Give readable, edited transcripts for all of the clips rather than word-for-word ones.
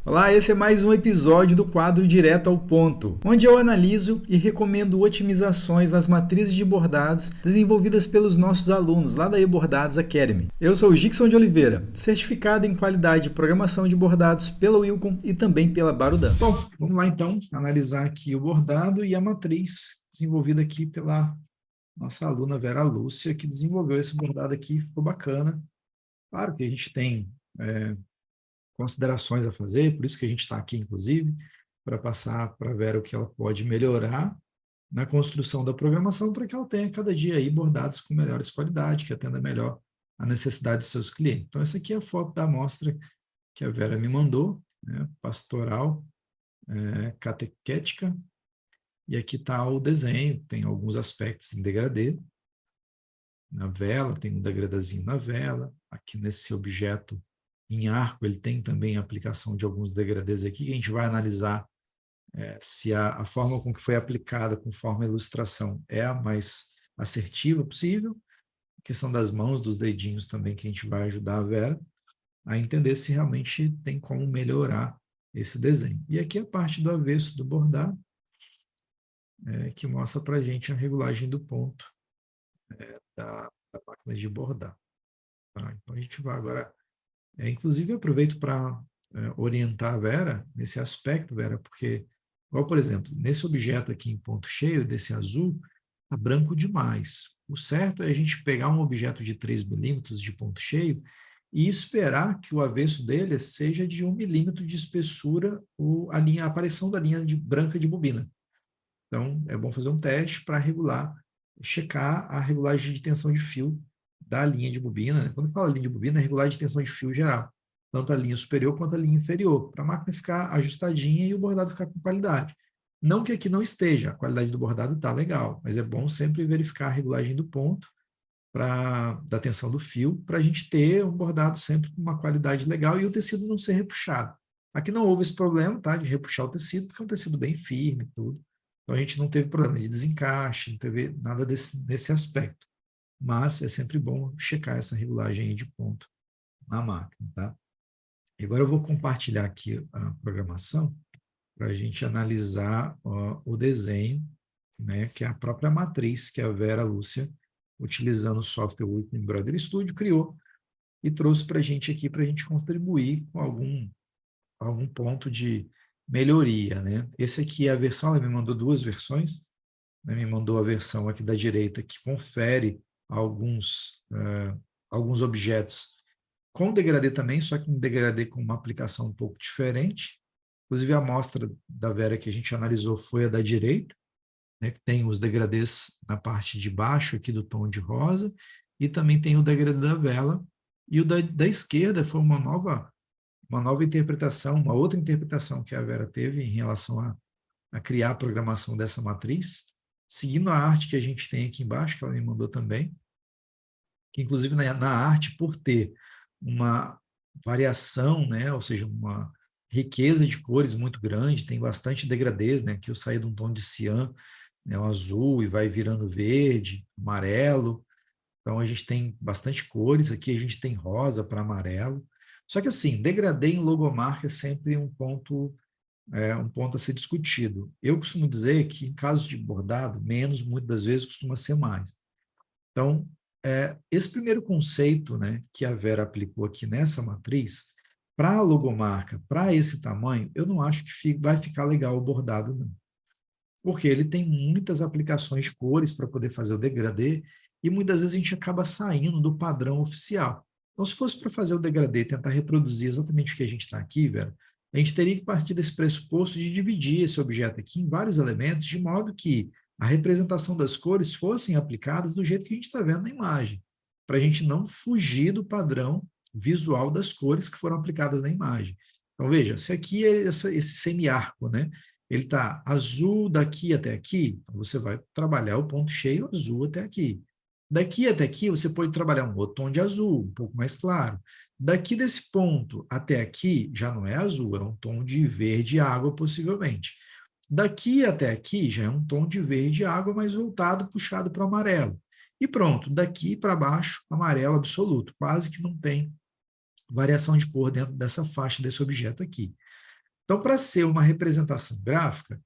Olá, esse é mais um episódio do quadro Direto ao Ponto, onde eu analiso e recomendo otimizações nas matrizes de bordados desenvolvidas pelos nossos alunos lá da eBordados Academy. Eu sou o Gixson de Oliveira, certificado em qualidade de programação de bordados pela Wilcom e também pela Barudan. Bom, vamos lá então analisar aqui o bordado e a matriz desenvolvida aqui pela nossa aluna Vera Lúcia, que desenvolveu esse bordado aqui, ficou bacana. Claro que a gente tem considerações a fazer, por isso que a gente está aqui, inclusive, para passar para a Vera o que ela pode melhorar na construção da programação, para que ela tenha cada dia aí bordados com melhores qualidades, que atenda melhor a necessidade dos seus clientes. Então, essa aqui é a foto da amostra que a Vera me mandou, né, pastoral, catequética, e aqui está o desenho, tem alguns aspectos em degradê, na vela, tem um degradazinho na vela, aqui nesse objeto em arco, ele tem também a aplicação de alguns degradês aqui, que a gente vai analisar se a forma com que foi aplicada, conforme a ilustração, é a mais assertiva possível. A questão das mãos, dos dedinhos também, que a gente vai ajudar a Vera a entender se realmente tem como melhorar esse desenho. E aqui a parte do avesso do bordado, que mostra para a gente a regulagem do ponto da máquina de bordar. Tá? Então a gente vai agora. Inclusive, eu aproveito para orientar a Vera nesse aspecto, Vera, porque, igual, por exemplo, nesse objeto aqui em ponto cheio, desse azul, está branco demais. O certo é a gente pegar um objeto de 3 milímetros de ponto cheio e esperar que o avesso dele seja de 1 milímetro de espessura a aparição da linha branca de bobina. Então, é bom fazer um teste para regular, checar a regulagem de tensão de fio da linha de bobina. Né? Quando fala linha de bobina, é regulagem de tensão de fio geral, tanto a linha superior quanto a linha inferior, para a máquina ficar ajustadinha e o bordado ficar com qualidade. Não que aqui não esteja, a qualidade do bordado está legal, mas é bom sempre verificar a regulagem do ponto da tensão do fio, para a gente ter um bordado sempre com uma qualidade legal e o tecido não ser repuxado. Aqui não houve esse problema, tá, de repuxar o tecido, porque é um tecido bem firme e tudo. Então a gente não teve problema de desencaixe, não teve nada nesse aspecto. Mas é sempre bom checar essa regulagem aí de ponto na máquina, tá? E agora eu vou compartilhar aqui a programação para a gente analisar o desenho, né, que é a própria matriz que a Vera Lúcia, utilizando o software Wix Embroidery Studio, criou e trouxe para a gente aqui para a gente contribuir com algum ponto de melhoria, né? Esse aqui é a versão, ela me mandou duas versões, né? Me mandou a versão aqui da direita que confere alguns objetos com degradê também, só que um degradê com uma aplicação um pouco diferente. Inclusive, a amostra da Vera que a gente analisou foi a da direita, né, que tem os degradês na parte de baixo aqui do tom de rosa, e também tem o degradê da vela, e o da esquerda foi uma nova interpretação, uma outra interpretação que a Vera teve em relação a criar a programação dessa matriz, seguindo a arte que a gente tem aqui embaixo, que ela me mandou também, que inclusive na arte, por ter uma variação, né, ou seja, uma riqueza de cores muito grande, tem bastante degradês, né, que eu saí de um tom de cian, né, o azul, e vai virando verde, amarelo, então a gente tem bastante cores, aqui a gente tem rosa para amarelo, só que assim, degradê em logomarca é sempre um ponto a ser discutido. Eu costumo dizer que em caso de bordado, menos, muitas das vezes, costuma ser mais. Então, esse primeiro conceito, né, que a Vera aplicou aqui nessa matriz, para a logomarca, para esse tamanho, eu não acho que vai ficar legal o bordado, não. Porque ele tem muitas aplicações de cores para poder fazer o degradê, e muitas vezes a gente acaba saindo do padrão oficial. Então, se fosse para fazer o degradê e tentar reproduzir exatamente o que a gente está aqui, Vera, a gente teria que partir desse pressuposto de dividir esse objeto aqui em vários elementos, de modo que a representação das cores fossem aplicadas do jeito que a gente está vendo na imagem, para a gente não fugir do padrão visual das cores que foram aplicadas na imagem. Então, veja, se aqui é esse semiarco, né? Ele está azul daqui até aqui, então você vai trabalhar o ponto cheio azul até aqui. Daqui até aqui, você pode trabalhar um outro tom de azul, um pouco mais claro. Daqui desse ponto até aqui, já não é azul, é um tom de verde água, possivelmente. Daqui até aqui, já é um tom de verde água, mais voltado, puxado para o amarelo. E pronto, daqui para baixo, amarelo absoluto. Quase que não tem variação de cor dentro dessa faixa, desse objeto aqui. Então, para ser uma representação gráfica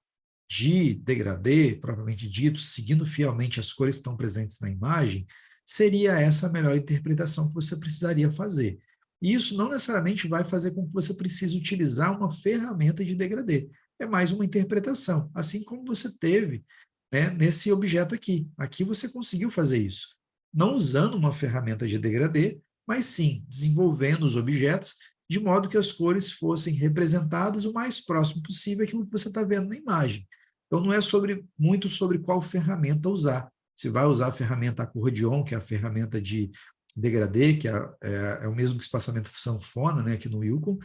de degradê, propriamente dito, seguindo fielmente as cores que estão presentes na imagem, seria essa a melhor interpretação que você precisaria fazer. E isso não necessariamente vai fazer com que você precise utilizar uma ferramenta de degradê. É mais uma interpretação, assim como você teve, né, nesse objeto aqui. Aqui você conseguiu fazer isso. Não usando uma ferramenta de degradê, mas sim desenvolvendo os objetos de modo que as cores fossem representadas o mais próximo possível àquilo que você está vendo na imagem. Então, não é muito sobre qual ferramenta usar. Se vai usar a ferramenta acordeon, que é a ferramenta de degradê, que é o mesmo que espaçamento sanfona, né, aqui no Yukon,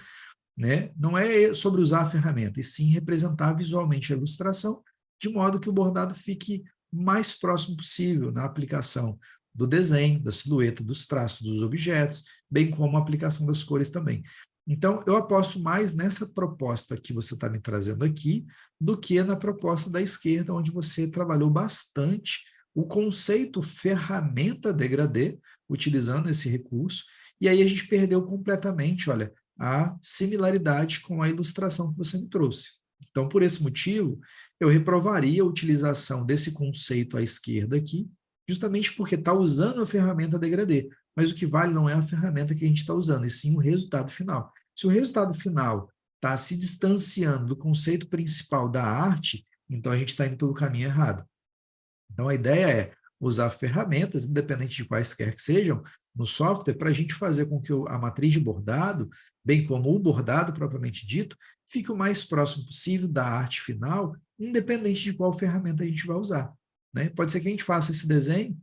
né? Não é sobre usar a ferramenta, e sim representar visualmente a ilustração, de modo que o bordado fique mais próximo possível na aplicação do desenho, da silhueta, dos traços dos objetos, bem como a aplicação das cores também. Então, eu aposto mais nessa proposta que você está me trazendo aqui, do que na proposta da esquerda, onde você trabalhou bastante o conceito ferramenta degradê, utilizando esse recurso, e aí a gente perdeu completamente, olha, a similaridade com a ilustração que você me trouxe. Então, por esse motivo, eu reprovaria a utilização desse conceito à esquerda aqui, justamente porque está usando a ferramenta degradê, mas o que vale não é a ferramenta que a gente está usando, e sim o resultado final. Se o resultado final está se distanciando do conceito principal da arte, então a gente está indo pelo caminho errado. Então, a ideia é usar ferramentas, independente de quaisquer que sejam, no software, para a gente fazer com que a matriz de bordado, bem como o bordado propriamente dito, fique o mais próximo possível da arte final, independente de qual ferramenta a gente vai usar. Né? Pode ser que a gente faça esse desenho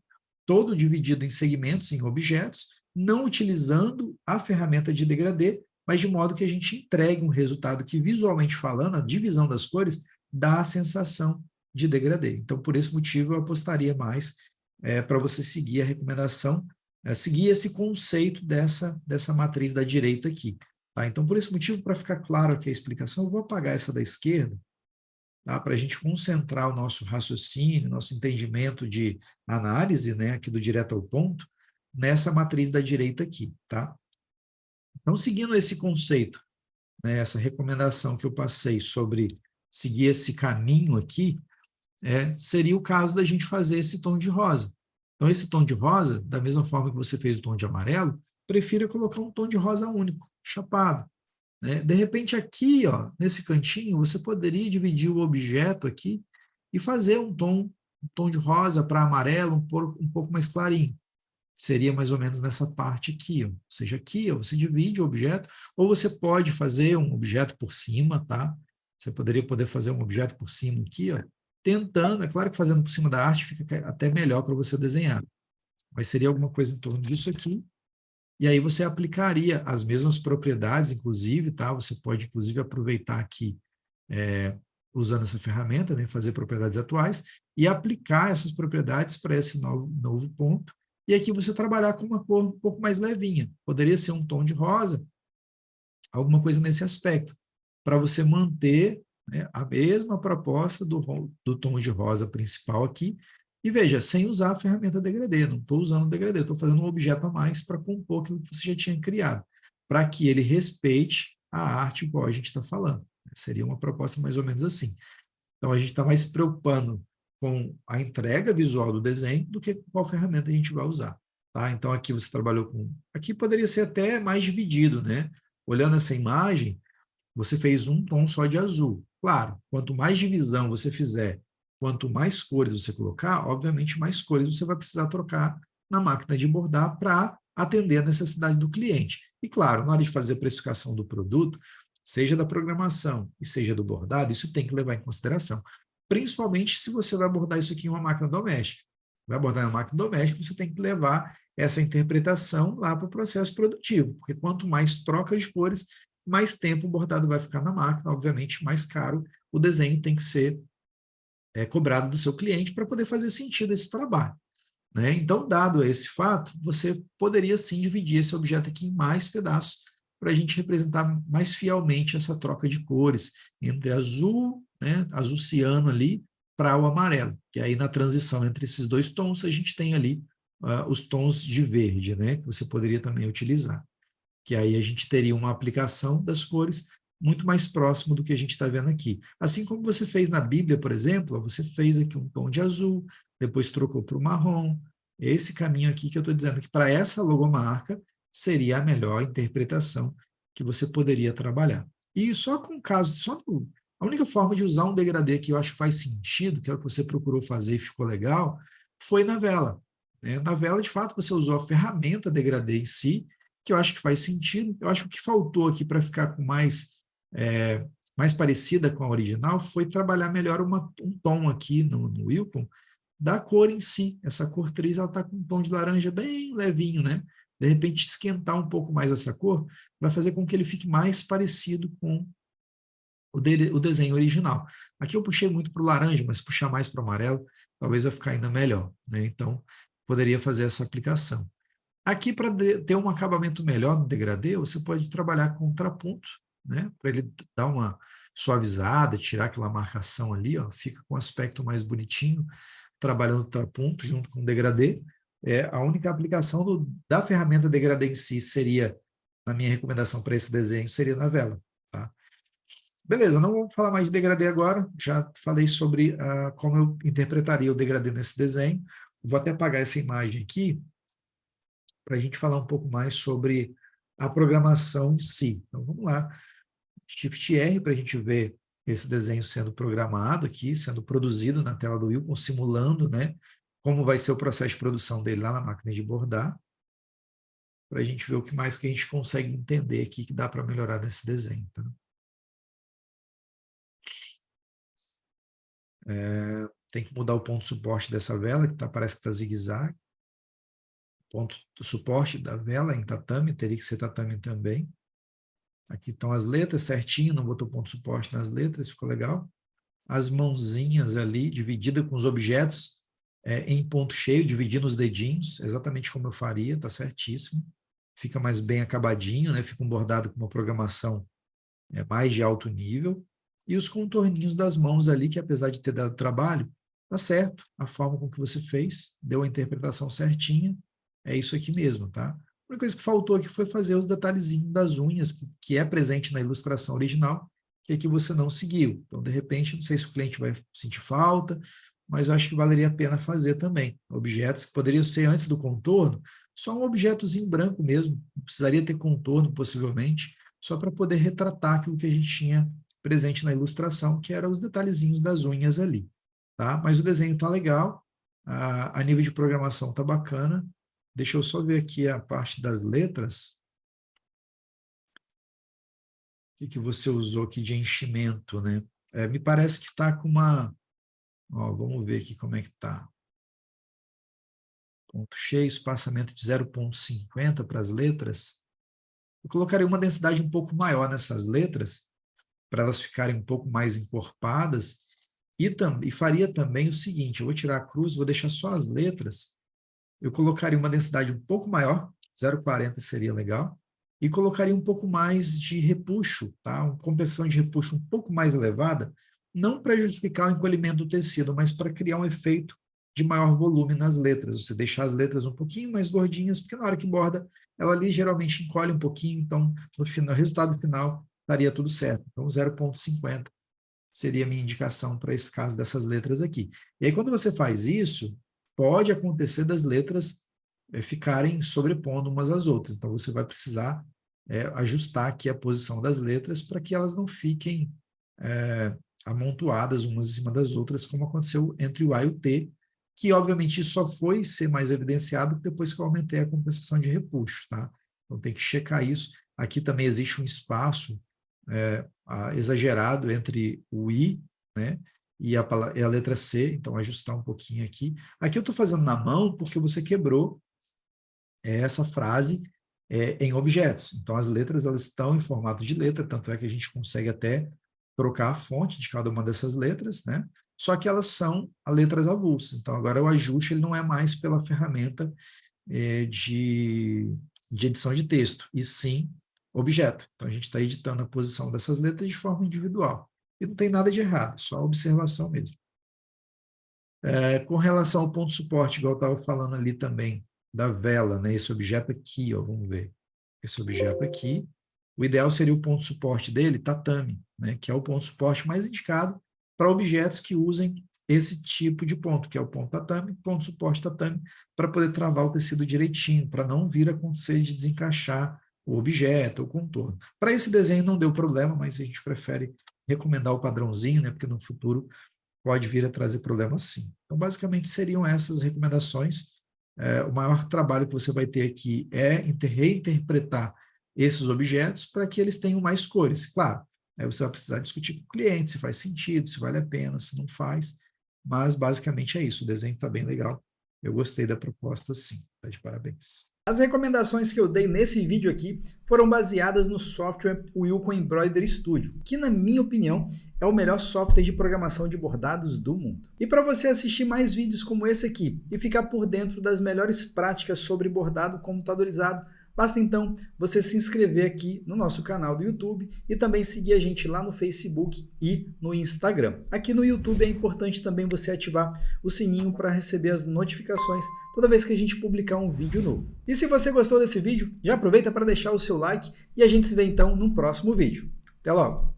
todo dividido em segmentos, em objetos, não utilizando a ferramenta de degradê, mas de modo que a gente entregue um resultado que, visualmente falando, a divisão das cores, dá a sensação de degradê. Então, por esse motivo, eu apostaria mais para você seguir a recomendação, seguir esse conceito dessa matriz da direita aqui. Tá? Então, por esse motivo, para ficar claro aqui a explicação, eu vou apagar essa da esquerda, tá? Para a gente concentrar o nosso raciocínio, nosso entendimento de análise, né, aqui do direto ao ponto, nessa matriz da direita aqui. Tá? Então, seguindo esse conceito, né, essa recomendação que eu passei sobre seguir esse caminho aqui, seria o caso da gente fazer esse tom de rosa. Então, esse tom de rosa, da mesma forma que você fez o tom de amarelo, prefira colocar um tom de rosa único, chapado. Né? De repente, aqui, ó, nesse cantinho, você poderia dividir o objeto aqui e fazer um tom de rosa para amarelo um pouco mais clarinho. Seria mais ou menos nessa parte aqui. Ó. Ou seja, aqui ó, você divide o objeto, ou você pode fazer um objeto por cima, tá? Você poder fazer um objeto por cima aqui, ó, tentando, é claro que fazendo por cima da arte fica até melhor para você desenhar, mas seria alguma coisa em torno disso aqui, e aí você aplicaria as mesmas propriedades, inclusive, tá? Você pode, inclusive, aproveitar aqui, usando essa ferramenta, né? Fazer propriedades atuais, e aplicar essas propriedades para esse novo ponto, e aqui você trabalhar com uma cor um pouco mais levinha, poderia ser um tom de rosa, alguma coisa nesse aspecto, para você manter, né, a mesma proposta do tom de rosa principal aqui, e veja, sem usar a ferramenta degradê, não estou usando o degradê, estou fazendo um objeto a mais para compor aquilo que você já tinha criado, para que ele respeite a arte igual a gente está falando. Seria uma proposta mais ou menos assim. Então, a gente está mais se preocupando com a entrega visual do desenho do que com qual ferramenta a gente vai usar. Tá? Então, aqui você trabalhou com... Aqui poderia ser até mais dividido, né? Olhando essa imagem, você fez um tom só de azul. Claro, quanto mais divisão você fizer, quanto mais cores você colocar, obviamente mais cores você vai precisar trocar na máquina de bordar para atender a necessidade do cliente. E claro, na hora de fazer a precificação do produto, seja da programação e seja do bordado, isso tem que levar em consideração. Principalmente se você vai bordar isso aqui em uma máquina doméstica. Vai bordar em uma máquina doméstica, você tem que levar essa interpretação lá para o processo produtivo, porque quanto mais trocas de cores, mais tempo o bordado vai ficar na máquina, obviamente mais caro o desenho tem que ser cobrado do seu cliente para poder fazer sentido esse trabalho. Né? Então, dado esse fato, você poderia sim dividir esse objeto aqui em mais pedaços para a gente representar mais fielmente essa troca de cores entre azul, né, azul ciano ali, para o amarelo. Que aí na transição entre esses dois tons a gente tem ali os tons de verde, né, que você poderia também utilizar. Que aí a gente teria uma aplicação das cores muito mais próximo do que a gente está vendo aqui. Assim como você fez na Bíblia, por exemplo, você fez aqui um tom de azul, depois trocou para o marrom. Esse caminho aqui que eu estou dizendo que para essa logomarca seria a melhor interpretação que você poderia trabalhar. E só com caso, a única forma de usar um degradê que eu acho que faz sentido, que é o que você procurou fazer e ficou legal, foi na vela. Né? Na vela, de fato, você usou a ferramenta degradê em si, que eu acho que faz sentido. Eu acho que o que faltou aqui para ficar com mais parecida com a original foi trabalhar melhor um tom aqui no Wilcon da cor em si. Essa cor 3 ela está com um tom de laranja bem levinho, né? De repente, esquentar um pouco mais essa cor para fazer com que ele fique mais parecido com o desenho original. Aqui eu puxei muito para o laranja, mas se puxar mais para o amarelo, talvez vai ficar ainda melhor. Né? Então, poderia fazer essa aplicação. Aqui, para ter um acabamento melhor no degradê, você pode trabalhar com contraponto, né? Para ele dar uma suavizada, tirar aquela marcação ali, ó, fica com um aspecto mais bonitinho, trabalhando o contraponto junto com o degradê. A única aplicação da ferramenta degradê em si seria, na minha recomendação para esse desenho, seria na vela. Tá? Beleza, não vou falar mais de degradê agora, já falei sobre como eu interpretaria o degradê nesse desenho. Vou até apagar essa imagem aqui, para a gente falar um pouco mais sobre a programação em si. Então, vamos lá. Shift R para a gente ver esse desenho sendo programado aqui, sendo produzido na tela do Wilcon, simulando, né, como vai ser o processo de produção dele lá na máquina de bordar, para a gente ver o que mais que a gente consegue entender aqui que dá para melhorar nesse desenho. Tá? Tem que mudar o ponto de suporte dessa vela, que parece que está zigue-zague. Ponto do suporte da vela em tatame, teria que ser tatame também. Aqui estão as letras certinho, não botou ponto de suporte nas letras, ficou legal. As mãozinhas ali, dividida com os objetos em ponto cheio, dividindo os dedinhos, exatamente como eu faria, tá certíssimo. Fica mais bem acabadinho, né? Fica um bordado com uma programação mais de alto nível. E os contorninhos das mãos ali, que apesar de ter dado trabalho, tá certo. A forma com que você fez, deu a interpretação certinha, é isso aqui mesmo, tá? A única coisa que faltou aqui foi fazer os detalhezinhos das unhas, que é presente na ilustração original, que aqui você não seguiu. Então, de repente, não sei se o cliente vai sentir falta, mas eu acho que valeria a pena fazer também. Objetos que poderiam ser antes do contorno, só um objetozinho branco mesmo, não precisaria ter contorno, possivelmente, só para poder retratar aquilo que a gente tinha presente na ilustração, que eram os detalhezinhos das unhas ali. Tá? Mas o desenho está legal, a nível de programação está bacana. Deixa eu só ver aqui a parte das letras. O que você usou aqui de enchimento, né? Me parece que está com uma... Ó, vamos ver aqui como é que está. Ponto cheio, espaçamento de 0,50 para as letras. Eu colocaria uma densidade um pouco maior nessas letras, para elas ficarem um pouco mais encorpadas, e faria também o seguinte, eu vou tirar a cruz, vou deixar só as letras, eu colocaria uma densidade um pouco maior, 0,40 seria legal, e colocaria um pouco mais de repuxo, tá? Uma compensação de repuxo um pouco mais elevada, não para justificar o encolhimento do tecido, mas para criar um efeito de maior volume nas letras. Você deixar as letras um pouquinho mais gordinhas, porque na hora que borda, ela ali geralmente encolhe um pouquinho, então no final, resultado final daria tudo certo. Então 0,50 seria a minha indicação para esse caso dessas letras aqui. E aí quando você faz isso, pode acontecer das letras ficarem sobrepondo umas às outras. Então você vai precisar ajustar aqui a posição das letras para que elas não fiquem amontoadas umas em cima das outras, como aconteceu entre o A e o T, que obviamente isso só foi ser mais evidenciado depois que eu aumentei a compensação de repuxo, tá? Então tem que checar isso. Aqui também existe um espaço exagerado entre o I, né, e a letra C, então ajustar um pouquinho aqui. Aqui eu estou fazendo na mão porque você quebrou essa frase em objetos. Então as letras elas estão em formato de letra, tanto é que a gente consegue até trocar a fonte de cada uma dessas letras, né? Só que elas são letras avulsas. Então agora o ajuste ele não é mais pela ferramenta de edição de texto, e sim objeto. Então a gente está editando a posição dessas letras de forma individual. E não tem nada de errado, só observação mesmo. Com relação ao ponto de suporte, igual eu estava falando ali também, da vela, né? Esse objeto aqui, ó, vamos ver. Esse objeto aqui, o ideal seria o ponto de suporte dele, tatame, né, que é o ponto de suporte mais indicado para objetos que usem esse tipo de ponto, que é o ponto tatame, ponto de suporte tatame, para poder travar o tecido direitinho, para não vir a acontecer de desencaixar o objeto, o contorno. Para esse desenho não deu problema, mas a gente prefere recomendar o padrãozinho, né, porque no futuro pode vir a trazer problema sim. Então, basicamente, seriam essas recomendações. O maior trabalho que você vai ter aqui é reinterpretar esses objetos para que eles tenham mais cores. Claro, aí você vai precisar discutir com o cliente se faz sentido, se vale a pena, se não faz, mas basicamente é isso. O desenho está bem legal. Eu gostei da proposta, sim. Está de parabéns. As recomendações que eu dei nesse vídeo aqui foram baseadas no software Wilcon Embroidery Studio, que na minha opinião é o melhor software de programação de bordados do mundo. E para você assistir mais vídeos como esse aqui e ficar por dentro das melhores práticas sobre bordado computadorizado, basta então você se inscrever aqui no nosso canal do YouTube e também seguir a gente lá no Facebook e no Instagram. Aqui no YouTube é importante também você ativar o sininho para receber as notificações toda vez que a gente publicar um vídeo novo. E se você gostou desse vídeo, já aproveita para deixar o seu like e a gente se vê então no próximo vídeo. Até logo!